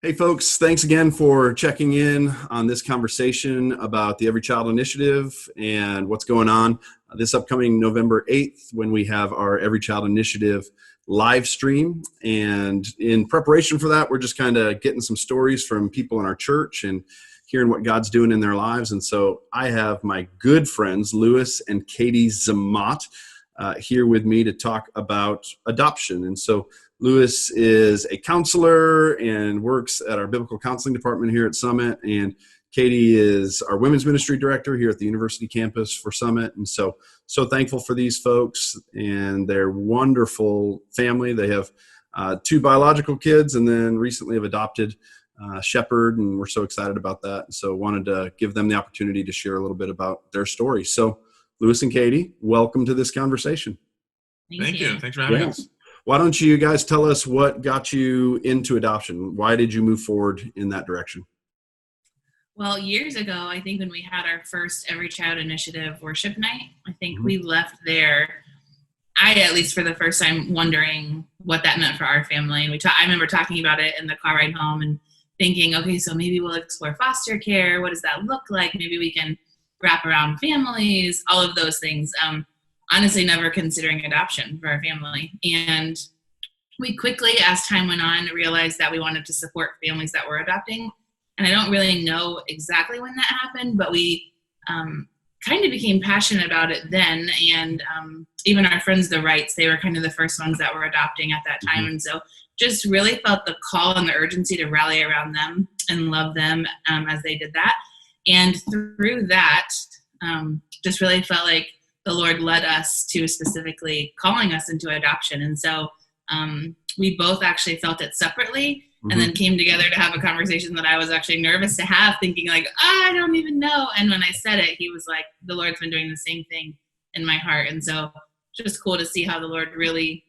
Hey folks, thanks again for checking in on this conversation about the Every Child Initiative and what's going on this upcoming November 8th when we have our Every Child Initiative live stream. And in preparation for that, we're just kind of getting some stories from people in our church and hearing what God's doing in their lives. And so I have my good friends, Luis and Katie Zamot, here with me to talk about adoption. And so Luis is a counselor and works at our biblical counseling department here at Summit. And Katie is our women's ministry director here at the university campus for Summit. And so thankful for these folks and their wonderful family. They have two biological kids and then recently have adopted Shepherd, and we're so excited about that. So wanted to give them the opportunity to share a little bit about their story. So Luis and Katie, welcome to this conversation. Thank you. Thanks for having us. Why don't you guys tell us what got you into adoption? Why did you move forward in that direction? Well, years ago, I think when we had our first Every Child Initiative worship night, I think we left there, at least for the first time, wondering what that meant for our family. And I remember talking about it in the car ride home and thinking, okay, so maybe we'll explore foster care. What does that look like? Maybe we can wrap around families, all of those things. Honestly, never considering adoption for our family. And we quickly, as time went on, realized that we wanted to support families that were adopting. And I don't really know exactly when that happened, but we kind of became passionate about it then. And even our friends, the Wrights, they were kind of the first ones that were adopting at that time. And so just really felt the call and the urgency to rally around them and love them as they did that. And through that, just really felt like the Lord led us to specifically calling us into adoption. And so we both actually felt it separately and then came together to have a conversation that I was actually nervous to have, thinking like, I don't even know. And when I said it, he was like, the Lord's been doing the same thing in my heart. And so just cool to see how the Lord really,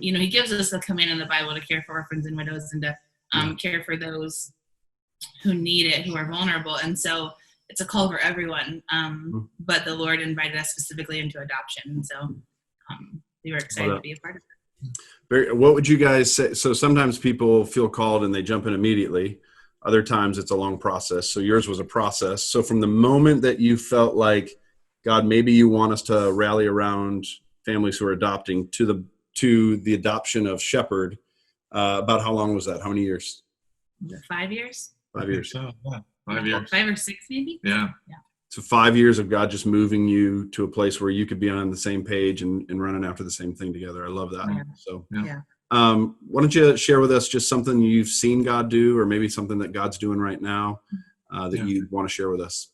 he gives us the command in the Bible to care for orphans and widows and to care for those who need it, who are vulnerable. And so it's a call for everyone, but the Lord invited us specifically into adoption. And so we were excited to be a part of it. What would you guys say? So sometimes people feel called and they jump in immediately. Other times it's a long process. So yours was a process. So from the moment that you felt like, God, maybe you want us to rally around families who are adopting to the adoption of Shepherd, about how long was that? How many years? 5 years. 5 years. So, yeah, 5 years. 5 or 6 maybe? Yeah. So 5 years of God just moving you to a place where you could be on the same page and running after the same thing together. I love that. Yeah. So, Yeah. Why don't you share with us just something you've seen God do, or maybe something that God's doing right now that you want to share with us?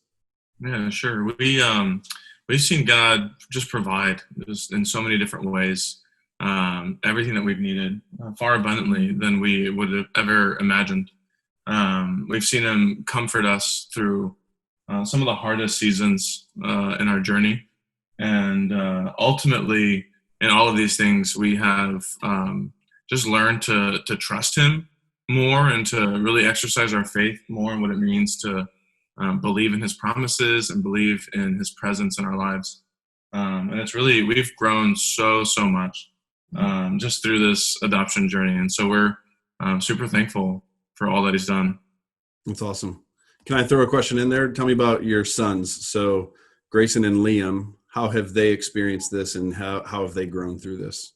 Yeah, sure. We've seen God just provide in so many different ways, everything that we've needed far abundantly than we would have ever imagined. We've seen him comfort us through some of the hardest seasons in our journey. And ultimately, in all of these things, we have just learned to trust him more and to really exercise our faith more in what it means to believe in his promises and believe in his presence in our lives. And it's really, we've grown so much just through this adoption journey. And so we're super thankful for all that he's done. That's awesome. Can I throw a question in there? Tell me about your sons. So Grayson and Liam, how have they experienced this and how have they grown through this?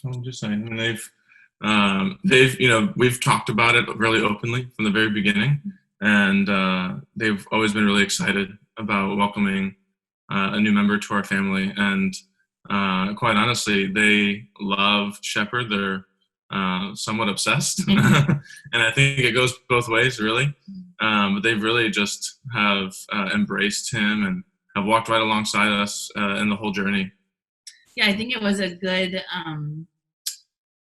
I'm just saying, and they've, we've talked about it really openly from the very beginning, and they've always been really excited about welcoming a new member to our family. And quite honestly, they love Shepherd. They're somewhat obsessed, and I think it goes both ways, really. But they've really just have embraced him and have walked right alongside us in the whole journey. Yeah, I think it was a good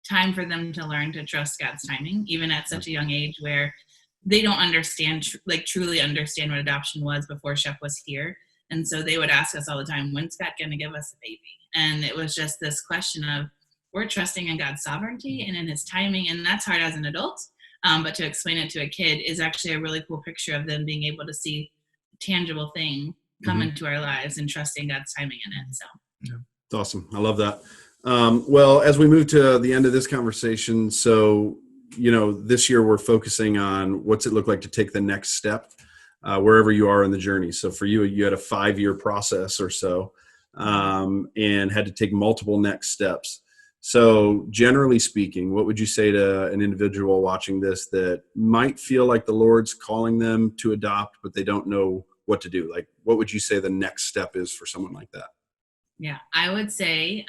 time for them to learn to trust God's timing, even at such a young age where they don't understand, truly understand what adoption was before Shep was here. And so they would ask us all the time, when's God going to give us a baby? And it was just this question of, we're trusting in God's sovereignty and in his timing. And that's hard as an adult. But to explain it to a kid is actually a really cool picture of them being able to see a tangible thing come into our lives and trusting God's timing in it. So yeah. It's awesome. I love that. Well, as we move to the end of this conversation, so this year we're focusing on what's it look like to take the next step wherever you are in the journey. So for you, you had a 5-year process or so, and had to take multiple next steps. So generally speaking, what would you say to an individual watching this that might feel like the Lord's calling them to adopt, but they don't know what to do? Like, what would you say the next step is for someone like that? Yeah, I would say,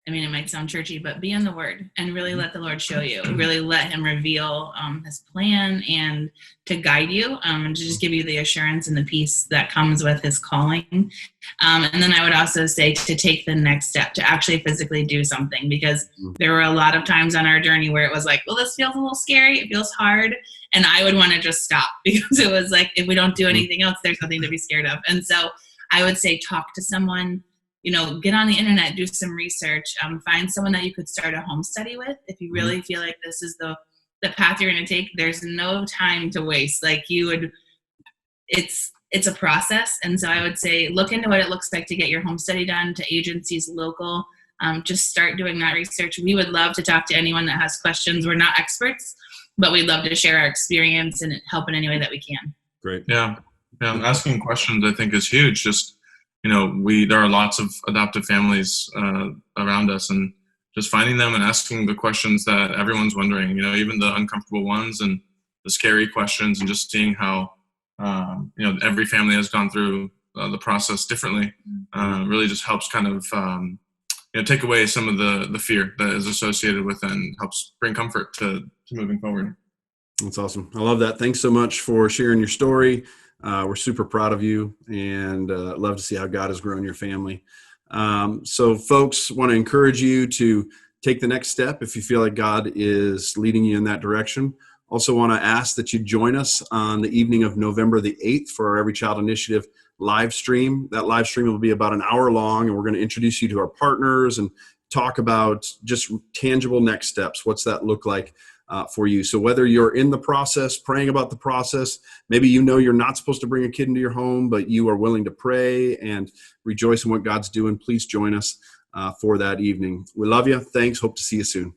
it might sound churchy, but be in the Word and really let the Lord show you. Really let Him reveal His plan and to guide you, and to just give you the assurance and the peace that comes with His calling. And then I would also say to take the next step, to actually physically do something, because there were a lot of times on our journey where it was like, well, this feels a little scary. It feels hard. And I would want to just stop, because it was like, if we don't do anything else, there's nothing to be scared of. And so I would say talk to someone. Get on the internet, do some research, find someone that you could start a home study with. If you really feel like this is the path you're going to take, there's no time to waste. It's a process. And so I would say, look into what it looks like to get your home study done, to agencies local. Just start doing that research. We would love to talk to anyone that has questions. We're not experts, but we'd love to share our experience and help in any way that we can. Great. Yeah. Asking questions, I think, is huge. Just, there are lots of adoptive families around us, and just finding them and asking the questions that everyone's wondering, even the uncomfortable ones and the scary questions, and just seeing how, every family has gone through the process differently, really just helps kind of, take away some of the fear that is associated with it, and helps bring comfort to moving forward. That's awesome. I love that. Thanks so much for sharing your story. We're super proud of you, and love to see how God has grown your family. So folks, want to encourage you to take the next step if you feel like God is leading you in that direction. Also want to ask that you join us on the evening of November the 8th for our Every Child Initiative live stream. That live stream will be about an hour long, and we're going to introduce you to our partners and talk about just tangible next steps. What's that look like for you? So whether you're in the process, praying about the process, maybe you're not supposed to bring a kid into your home, but you are willing to pray and rejoice in what God's doing, please join us for that evening. We love you. Thanks. Hope to see you soon.